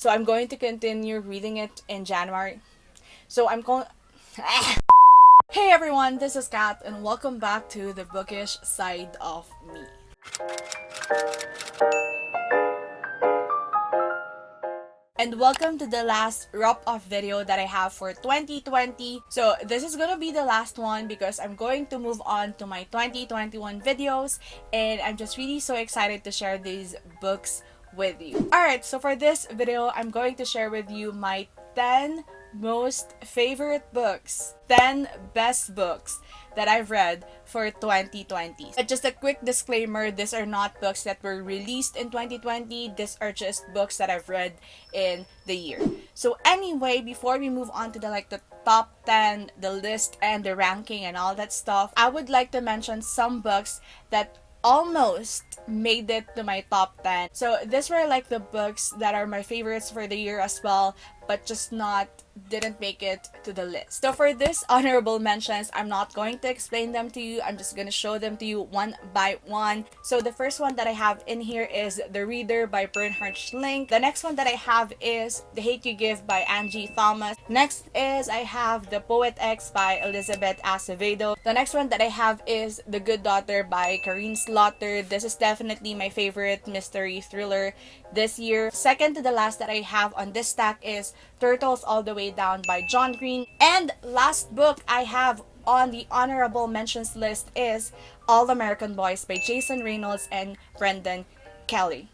So I'm going to continue reading it in January. So I'm going... Hey everyone, this is Kat and welcome back to the bookish side of me. And welcome to the last wrap-up video that I have for 2020. So this is gonna be the last one because I'm going to move on to my 2021 videos, and I'm just really so excited to share these books with you. Alright, so for this video, I'm going to share with you my 10 most favorite books, 10 best books that I've read for 2020. But just a quick disclaimer, these are not books that were released in 2020. These are just books that I've read in the year. So anyway, before we move on to the top 10, the list and the ranking and all that stuff, I would like to mention some books that almost made it to my top 10. So these were like the books that are my favorites for the year as well, but just didn't make it to the list. So for this honorable mentions, I'm not going to explain them to you. I'm just gonna show them to you one by one. So the first one that I have in here is The Reader by Bernhard Schlink. The next one that I have is The Hate You Give by Angie Thomas. Next is I have The Poet X by Elizabeth Acevedo. The next one that I have is The Good Daughter by Karine Slaughter. This is definitely my favorite mystery thriller this year. Second to the last that I have on this stack is Turtles All the Way Down by John Green. And last book I have on the honorable mentions list is All American Boys by Jason Reynolds and Brendan Kelly.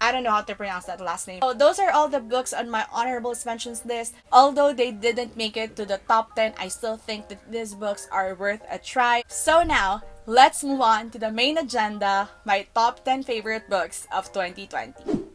I don't know how to pronounce that last name. So those are all the books on my honorable mentions list. Although they didn't make it to the top 10, I still think that these books are worth a try. So now, let's move on to the main agenda, my top 10 favorite books of 2020.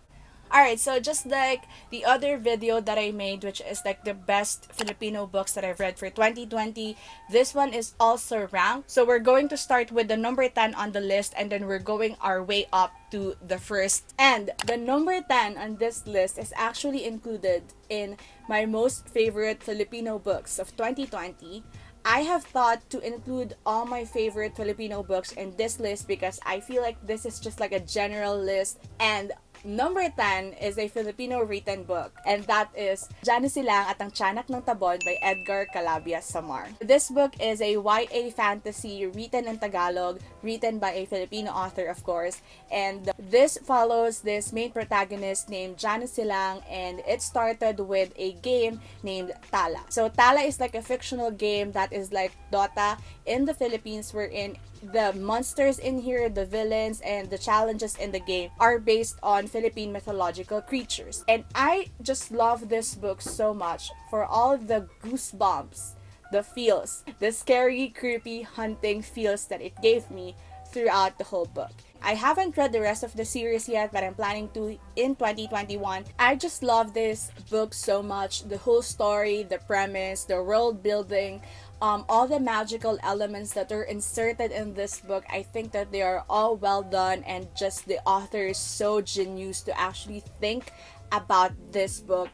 Alright, so just like the other video that I made, which is like the best Filipino books that I've read for 2020, this one is also ranked. So we're going to start with the number 10 on the list, and then we're going our way up to the first. And the number 10 on this list is actually included in my most favorite Filipino books of 2020. I have thought to include all my favorite Filipino books in this list because I feel like this is just like a general list, and number 10 is a Filipino written book, and that is Janice Lang at ang Tiyanak ng Tabon by Edgar Calabia Samar. This book is a YA fantasy written in Tagalog, written by a Filipino author, of course, and this follows this main protagonist named Janice Lang, and it started with a game named Tala. So Tala is like a fictional game that is like Dota in the Philippines, wherein the monsters in here, the villains, and the challenges in the game are based on Philippine mythological creatures. And I just love this book so much for all the goosebumps, the feels, the scary, creepy, hunting feels that it gave me throughout the whole book. I haven't read the rest of the series yet, but I'm planning to in 2021. I just love this book so much. The whole story, the premise, the world building, all the magical elements that are inserted in this book, I think that they are all well done, and just the author is so genius to actually think about this book.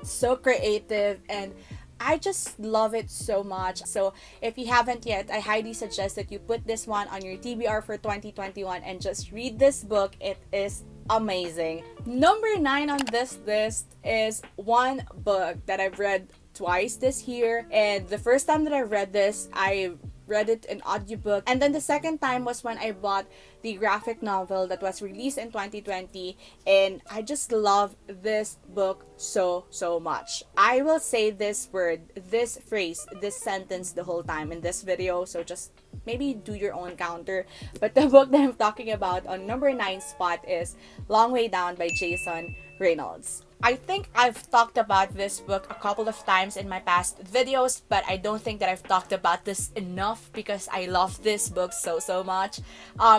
So creative, and I just love it so much. So if you haven't yet, I highly suggest that you put this one on your TBR for 2021 and just read this book. It is amazing. Number 9 on this list is one book that I've read twice this year, and the first time that I read this, I read it in audiobook, and then the second time was when I bought the graphic novel that was released in 2020, and I just love this book so much. I will say this word, this phrase, this sentence the whole time in this video, so just maybe do your own counter. But the book that I'm talking about on number 9 spot is Long Way Down by Jason Reynolds. I think I've talked about this book a couple of times in my past videos, but I don't think that I've talked about this enough because I love this book so much.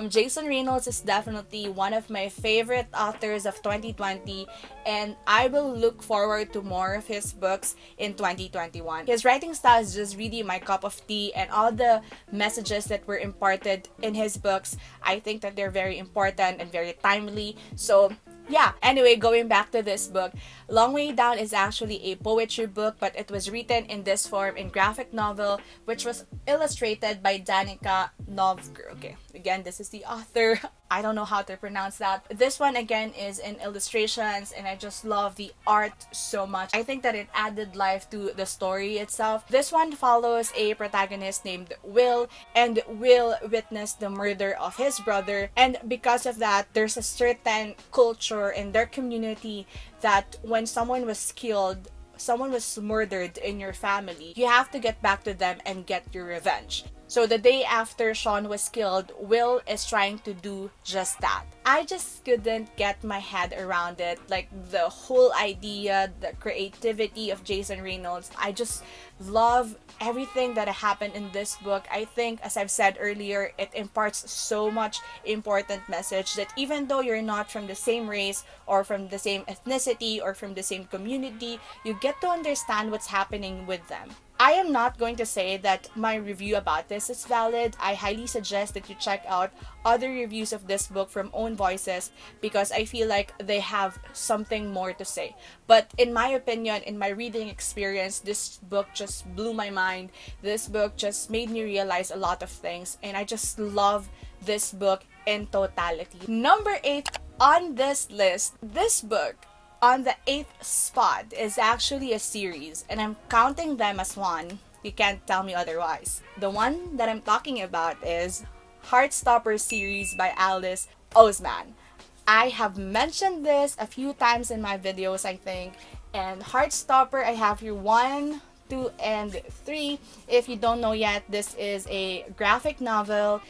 Jason Reynolds is definitely one of my favorite authors of 2020, and I will look forward to more of his books in 2021. His writing style is just really my cup of tea, and all the messages that were imparted in his books, I think that they're very important and very timely. So yeah, anyway, going back to this book, Long Way Down is actually a poetry book, but it was written in this form in graphic novel, which was illustrated by Danica Novgr. Okay, Again, this is the author. I don't know how to pronounce that. This one again is in illustrations, and I just love the art so much. I think that it added life to the story itself. This one follows a protagonist named Will, and Will witnessed the murder of his brother, and because of that, there's a certain culture in their community that when someone was killed, someone was murdered in your family, you have to get back to them and get your revenge. So the day after Sean was killed, Will is trying to do just that. I just couldn't get my head around it. Like the whole idea, the creativity of Jason Reynolds. I just love everything that happened in this book. I think, as I've said earlier, it imparts so much important message that even though you're not from the same race or from the same ethnicity or from the same community, you get to understand what's happening with them. I am not going to say that my review about this is valid. I highly suggest that you check out other reviews of this book from own voices because I feel like they have something more to say. But in my opinion, in my reading experience, this book just blew my mind. This book just made me realize a lot of things, and I just love this book in totality. Number 8 on this list, this book on the 8th spot is actually a series, and I'm counting them as one. You can't tell me otherwise. The one that I'm talking about is Heartstopper series by Alice Oseman. I have mentioned this a few times in my videos, I think, and Heartstopper, I have here 1, 2, and 3. If you don't know yet, this is a graphic novel.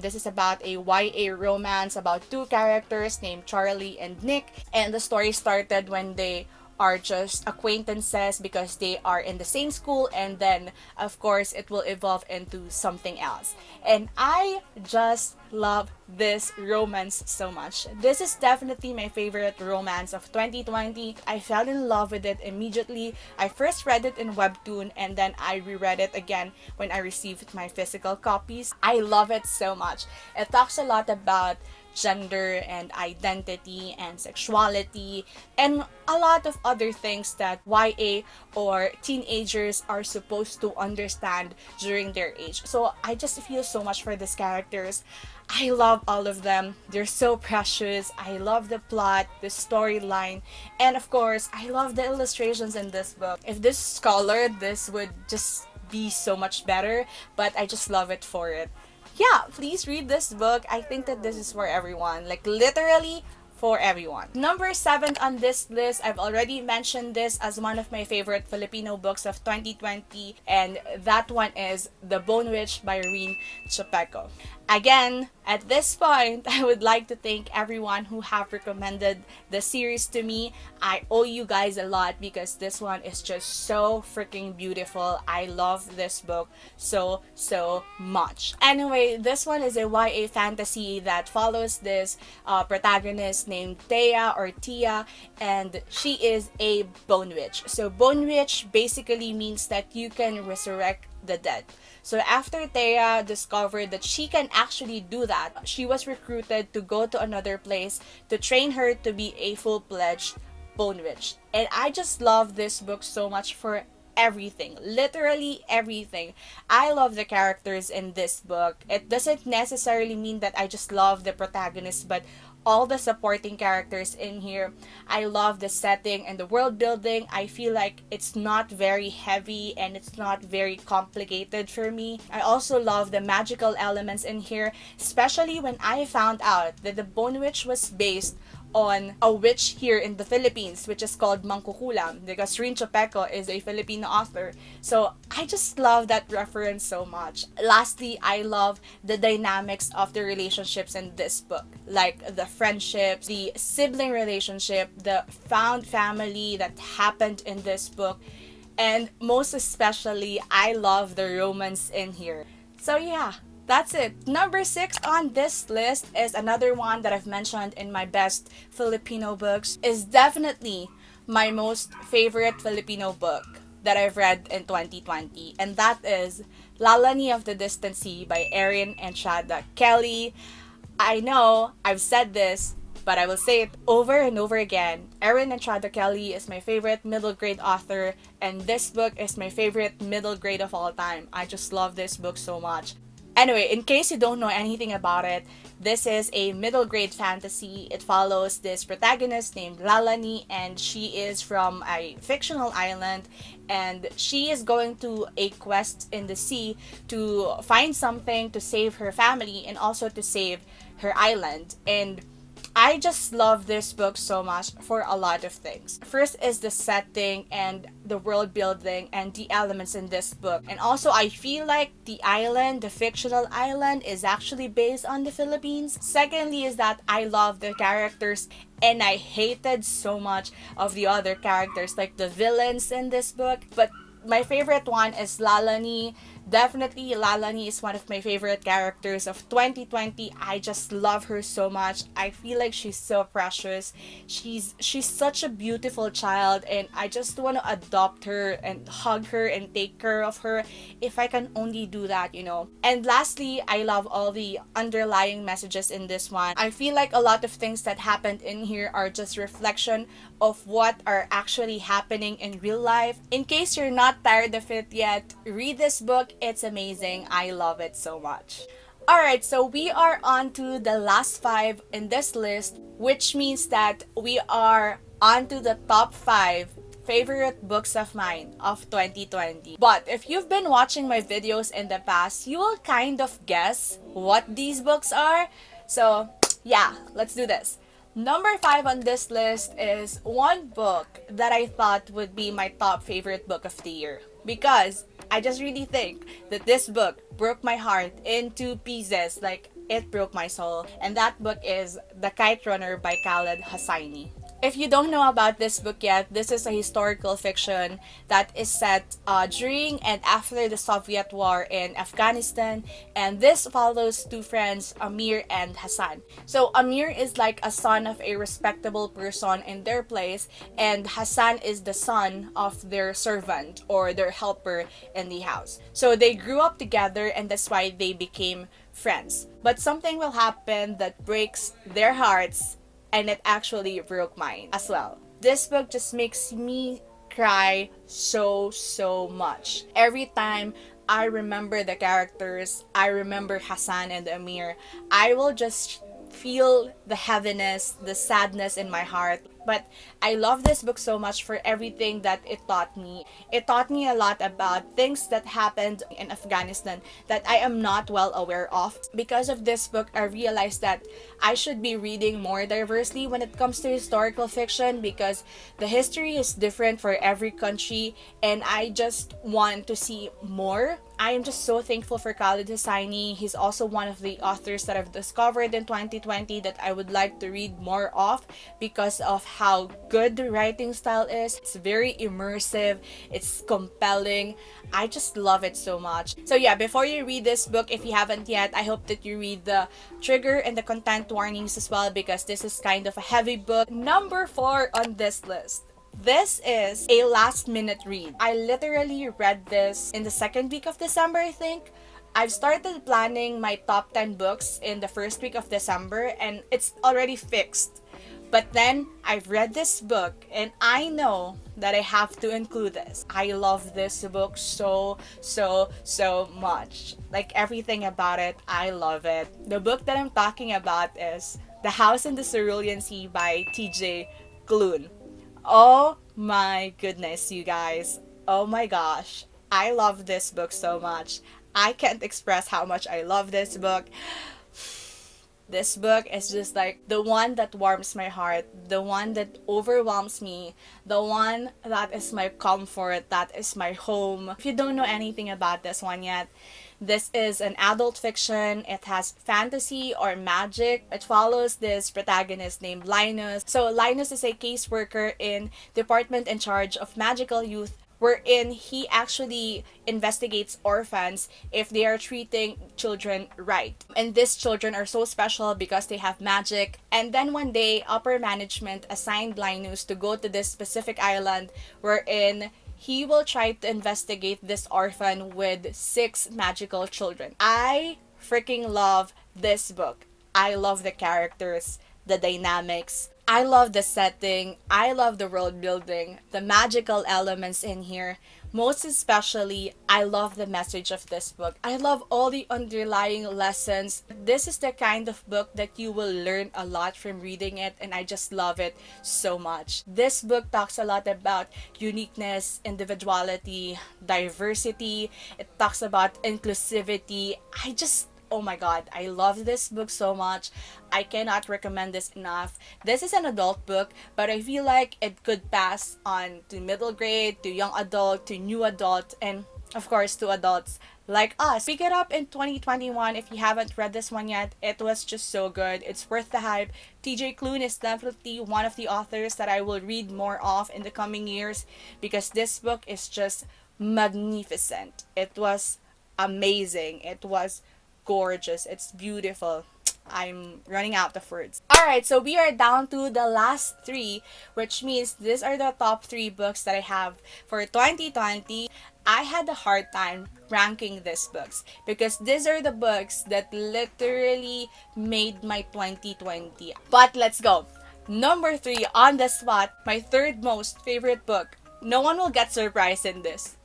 This is about a YA romance about two characters named Charlie and Nick, and the story started when they are just acquaintances because they are in the same school, and then of course it will evolve into something else. And I just love this romance so much. This is definitely my favorite romance of 2020. I fell in love with it immediately. I first read it in webtoon, and then I reread it again when I received my physical copies. I love it so much. It talks a lot about gender and identity and sexuality and a lot of other things that YA or teenagers are supposed to understand during their age. So I just feel so much for these characters. I love all of them. They're so precious. I love the plot, the storyline, and of course, I love the illustrations in this book. If this is colored, this would just be so much better, but I just love it for it. Yeah, please read this book. I think that this is for everyone. Like literally for everyone. Number 7 on this list, I've already mentioned this as one of my favorite Filipino books of 2020, and that one is The Bone Witch by Erin Chupeco. Again, at this point, I would like to thank everyone who have recommended the series to me. I owe you guys a lot because this one is just so freaking beautiful. I love this book so much. Anyway, this one is a YA fantasy that follows this protagonist named Thea or Tia, and she is a bone witch. So bone witch basically means that you can resurrect the dead. So after Thea discovered that she can actually do that, she was recruited to go to another place to train her to be a full-fledged bone witch. And I just love this book so much for everything, literally everything. I love the characters in this book. It doesn't necessarily mean that I just love the protagonist, but all the supporting characters in here. I love the setting and the world building. I feel like it's not very heavy and it's not very complicated for me. I also love the magical elements in here, especially when I found out that the Bone Witch was based on a witch here in the Philippines, which is called Mangkukulam, because Erin Chupeco is a Filipino author. So I just love that reference so much. Lastly, I love the dynamics of the relationships in this book, like the friendships, the sibling relationship, the found family that happened in this book, and most especially, I love the romance in here. So yeah, that's it. Number 6 on this list is another one that I've mentioned in my best Filipino books. Is definitely my most favorite Filipino book that I've read in 2020, and that is Lalani of the Distant Sea by Erin and Entrada Kelly. I know I've said this, but I will say it over and over again. Erin and Entrada Kelly is my favorite middle grade author, and this book is my favorite middle grade of all time. I just love this book so much. Anyway, in case you don't know anything about it, this is a middle grade fantasy. It follows this protagonist named Lalani, and she is from a fictional island, and she is going to a quest in the sea to find something to save her family and also to save her island. And I just love this book so much for a lot of things. First is the setting and the world building and the elements in this book. And also, I feel like the island, the fictional island, is actually based on the Philippines. Secondly is that I love the characters, and I hated so much of the other characters, like the villains in this book. But my favorite one is Lalani. Definitely, Lalani is one of my favorite characters of 2020. I just love her so much. I feel like she's so precious. She's such a beautiful child, and I just want to adopt her and hug her and take care of her if I can only do that, you know. And lastly, I love all the underlying messages in this one. I feel like a lot of things that happened in here are just reflection of what are actually happening in real life. In case you're not tired of it yet, read this book. It's amazing. I love it so much. Alright, so we are on to the last 5 in this list, which means that we are on to the top 5 favorite books of mine of 2020. But if you've been watching my videos in the past, you will kind of guess what these books are. So yeah, let's do this. Number 5 on this list is one book that I thought would be my top favorite book of the year, because I just really think that this book broke my heart into pieces. Like, it broke my soul. And that book is The Kite Runner by Khaled Hosseini. If you don't know about this book yet, this is a historical fiction that is set during and after the Soviet war in Afghanistan, and this follows 2 friends, Amir and Hassan. So Amir is like a son of a respectable person in their place, and Hassan is the son of their servant or their helper in the house. So they grew up together, and that's why they became friends. But something will happen that breaks their hearts, and it actually broke mine as well. This book just makes me cry so much. Every time I remember the characters, I remember Hassan and Amir, I will just feel the heaviness, the sadness in my heart. But I love this book so much for everything that it taught me. It taught me a lot about things that happened in Afghanistan that I am not well aware of. Because of this book, I realized that I should be reading more diversely when it comes to historical fiction, because the history is different for every country, and I just want to see more. I am just so thankful for Khaled Hosseini. He's also one of the authors that I've discovered in 2020 that I would like to read more of, because of how good the writing style is. It's very immersive, it's compelling. I just love it so much. So yeah, before you read this book, if you haven't yet, I hope that you read the trigger and the content warnings as well, because this is kind of a heavy book. Number 4 on this list. This is a last minute read. I literally read this in the second week of December, I think. I've started planning my top 10 books in the first week of December, and it's already fixed. But then I've read this book, and I know that I have to include this. I love this book so much. Like, everything about it, I love it. The book that I'm talking about is The House in the Cerulean Sea by TJ Klune. Oh my goodness, you guys. Oh my gosh. I love this book so much. I can't express how much I love this book. This book is just like the one that warms my heart, the one that overwhelms me, the one that is my comfort, that is my home. If you don't know anything about this one yet, this is an adult fiction. It has fantasy or magic. It follows this protagonist named Linus. So Linus is a caseworker in department in charge of magical youth, wherein he actually investigates orphans if they are treating children right. And these children are so special because they have magic. And then one day, upper management assigned Linus to go to this specific island wherein he will try to investigate this orphan with 6 magical children. I freaking love this book. I love the characters, the dynamics, I love the setting, I love the world building, the magical elements in here. Most especially, I love the message of this book. I love all the underlying lessons. This is the kind of book that you will learn a lot from reading it, and I just love it so much. This book talks a lot about uniqueness, individuality, diversity. It talks about inclusivity. Oh my god, I love this book so much. I cannot recommend this enough. This is an adult book, but I feel like it could pass on to middle grade, to young adult, to new adult, and of course to adults like us. Pick it up in 2021 if you haven't read this one yet. It was just so good. It's worth the hype. TJ Klune is definitely one of the authors that I will read more of in the coming years because this book is just magnificent. It was amazing. It was gorgeous. It's beautiful. I'm running out of words. Alright, so we are down to the last three, which means these are the top three books that I have for 2020. I had a hard time ranking these books because these are the books that literally made my 2020. But let's go. Number three on the spot, my third most favorite book. No one will get surprised in this,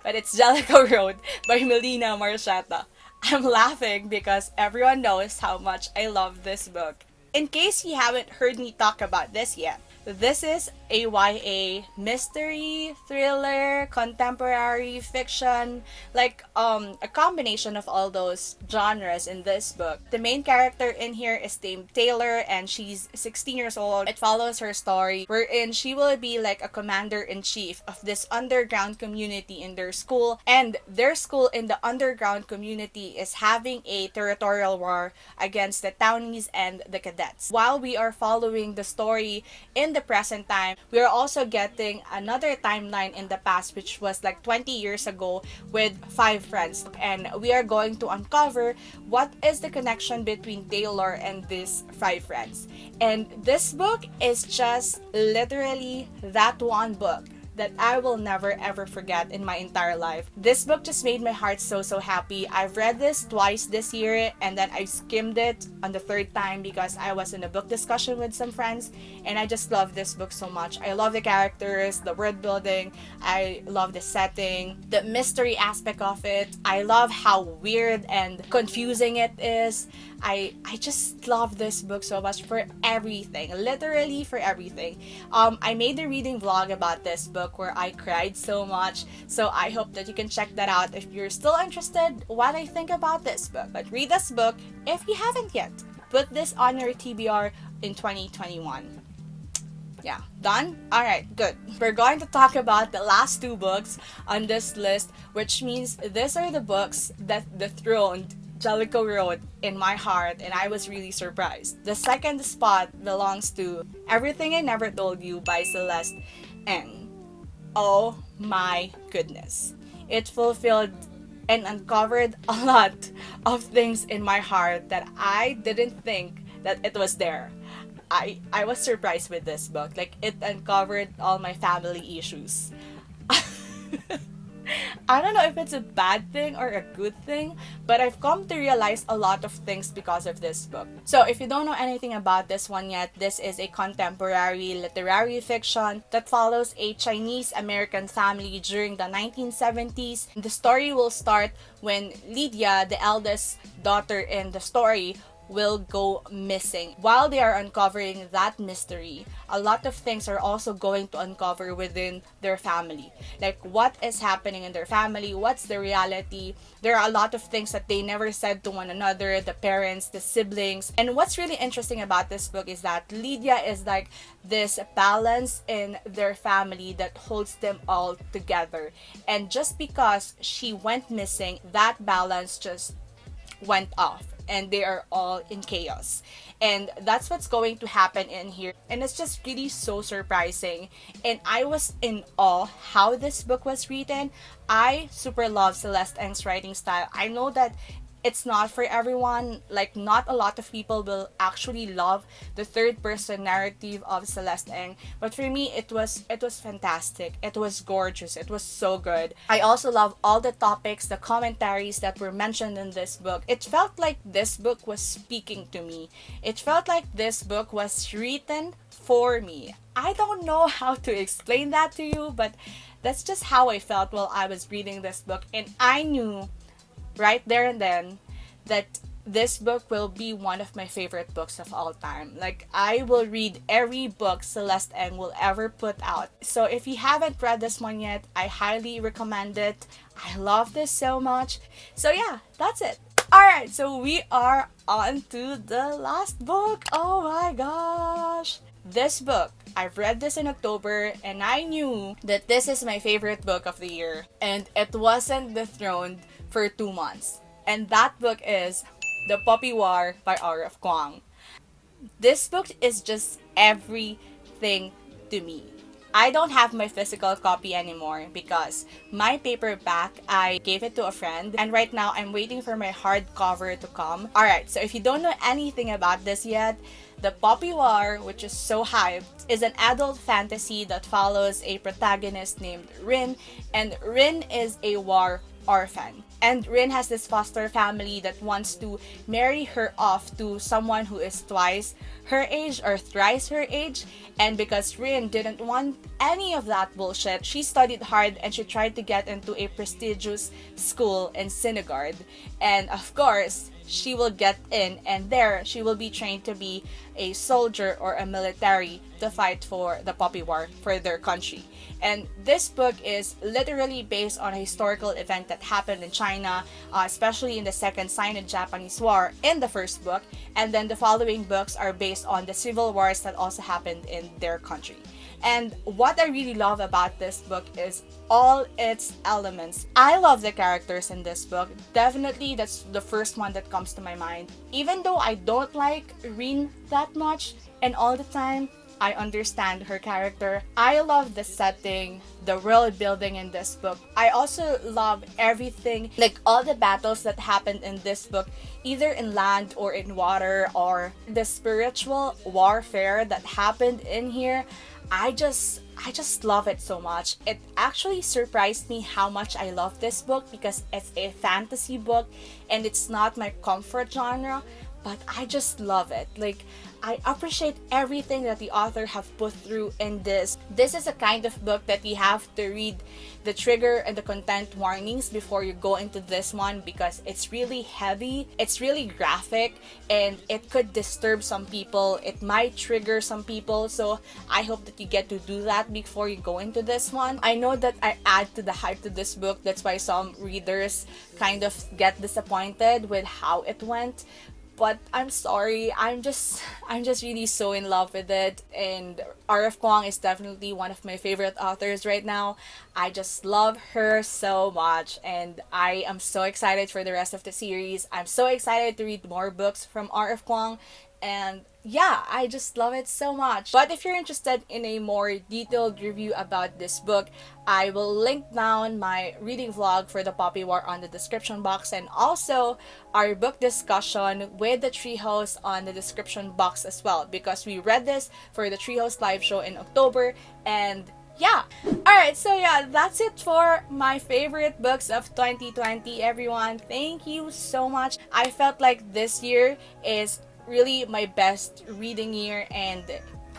but it's Jericho Road by Melina Marchetta. I'm laughing because everyone knows how much I love this book. In case you haven't heard me talk about this yet, this is a YA mystery, thriller, contemporary fiction, like a combination of all those genres in this book. The main character in here is named Taylor and she's 16 years old. It follows her story wherein she will be like a commander-in-chief of this underground community in their school, and their school in the underground community is having a territorial war against the townies and the cadets. While we are following the story in the present time, we are also getting another timeline in the past, which was like 20 years ago, with 5 friends, and we are going to uncover what is the connection between Taylor and these 5 friends. And this book is just literally that one book that I will never ever forget in my entire life. This book just made my heart so happy. I've read this twice this year and then I skimmed it on the third time because I was in a book discussion with some friends, and I just love this book so much. I love the characters, the world building, I love the setting, the mystery aspect of it. I love how weird and confusing it is. I just love this book so much for everything, literally for everything. I made a reading vlog about this book where I cried so much, so I hope that you can check that out if you're still interested what I think about this book. But read this book if you haven't yet. Put this on your TBR in 2021. Yeah, done? Alright, good. We're going to talk about the last 2 books on this list, which means these are the books that dethroned Jericho Road in my heart, and I was really surprised. The second spot belongs to Everything I Never Told You by Celeste Ng. Oh my goodness. It fulfilled and uncovered a lot of things in my heart that I didn't think that it was there. I was surprised with this book. Like, it uncovered all my family issues. I don't know if it's a bad thing or a good thing, but I've come to realize a lot of things because of this book. So if you don't know anything about this one yet, this is a contemporary literary fiction that follows a Chinese-American family during the 1970s. The story will start when Lydia, the eldest daughter in the story, will go missing. While they are uncovering that mystery, a lot of things are also going to uncover within their family. Like, what is happening in their family, what's the reality. There are a lot of things that they never said to one another, the parents, the siblings. And what's really interesting about this book is that Lydia is like this balance in their family that holds them all together. And just because she went missing, that balance just went off and they are all in chaos. And that's what's going to happen in here. And it's just really so surprising. And I was in awe how this book was written. I super love Celeste Ng's writing style. I know that it's not for everyone. Like, not a lot of people will actually love the third person narrative of Celeste Ng, but for me it was fantastic. It was gorgeous. It was so good. I also love all the topics, the commentaries that were mentioned in this book. It felt like this book was speaking to me. It felt like this book was written for me. I don't know how to explain that to you, but that's just how I felt while I was reading this book. And I knew right there and then that this book will be one of my favorite books of all time. Like, I will read every book Celeste Ng will ever put out. So if you haven't read this one yet, I highly recommend it. I love this so much. So yeah, that's it. Alright, so we are on to the last book. Oh my gosh. This book, I've read this in October, and I knew that this is my favorite book of the year. And it wasn't dethroned for 2 months. And that book is The Poppy War by R.F. Kuang. This book is just everything to me. I don't have my physical copy anymore because my paperback, I gave it to a friend, and right now I'm waiting for my hardcover to come. Alright, so if you don't know anything about this yet, The Poppy War, which is so hyped, is an adult fantasy that follows a protagonist named Rin, and Rin is a war orphan. And Rin has this foster family that wants to marry her off to someone who is twice her age or thrice her age. And because Rin didn't want any of that bullshit, she studied hard and she tried to get into a prestigious school in Sinigard. And of course, she will get in, and there she will be trained to be a soldier or a military to fight for the Poppy War for their country. And this book is literally based on a historical event that happened in China, especially in the Second Sino-Japanese War in the first book, and then the following books are based on the civil wars that also happened in their country. And what I really love about this book is all its elements. I love the characters in this book. Definitely, that's the first one that comes to my mind. Even though I don't like Rin that much, and all the time, I understand her character. I love the setting, the world building in this book. I also love everything, like all the battles that happened in this book, either in land or in water, or the spiritual warfare that happened in here. I just love it so much. It actually surprised me how much I love this book because it's a fantasy book and it's not my comfort genre, but I just love it. Like, I appreciate everything that the author have put through in this. This is a kind of book that you have to read the trigger and the content warnings before you go into this one because it's really heavy, it's really graphic, and it could disturb some people. It might trigger some people, so I hope that you get to do that before you go into this one. I know that I add to the hype to this book, that's why some readers kind of get disappointed with how it went. But I'm sorry, I'm just really so in love with it, and R.F. Kuang is definitely one of my favorite authors right now. I just love her so much, and I am so excited for the rest of the series. I'm so excited to read more books from R.F. Kuang, and yeah, I just love it so much. But if you're interested in a more detailed review about this book, I will link down my reading vlog for the Poppy War on the description box, and also our book discussion with the TRIHOES on the description box as well, because we read this for the TRIHOES live show in October. And yeah, alright, so yeah, that's it for my favorite books of 2020, everyone. Thank you so much. I felt like this year is really my best reading year, and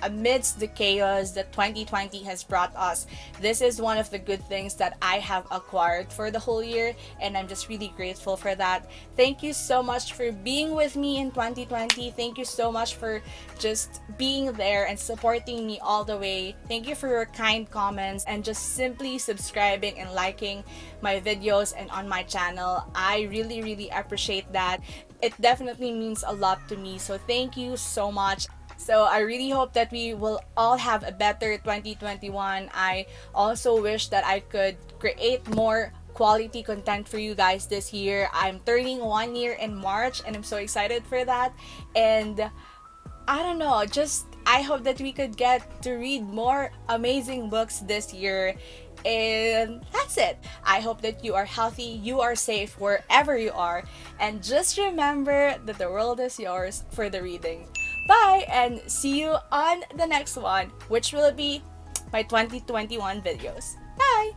amidst the chaos that 2020 has brought us, this is one of the good things that I have acquired for the whole year, and I'm just really grateful for that. Thank you so much for being with me in 2020. Thank you so much for just being there and supporting me all the way. Thank you for your kind comments and just simply subscribing and liking my videos and on my channel. I really appreciate that. It definitely means a lot to me, so thank you so much. So I really hope that we will all have a better 2021. I also wish that I could create more quality content for you guys this year. I'm turning 1 year in March, and I'm so excited for that. And I don't know, just I hope that we could get to read more amazing books this year. And that's it. I hope that you are healthy, you are safe wherever you are, and just remember that the world is yours for the reading. Bye, and see you on the next one, which will be my 2021 videos. Bye!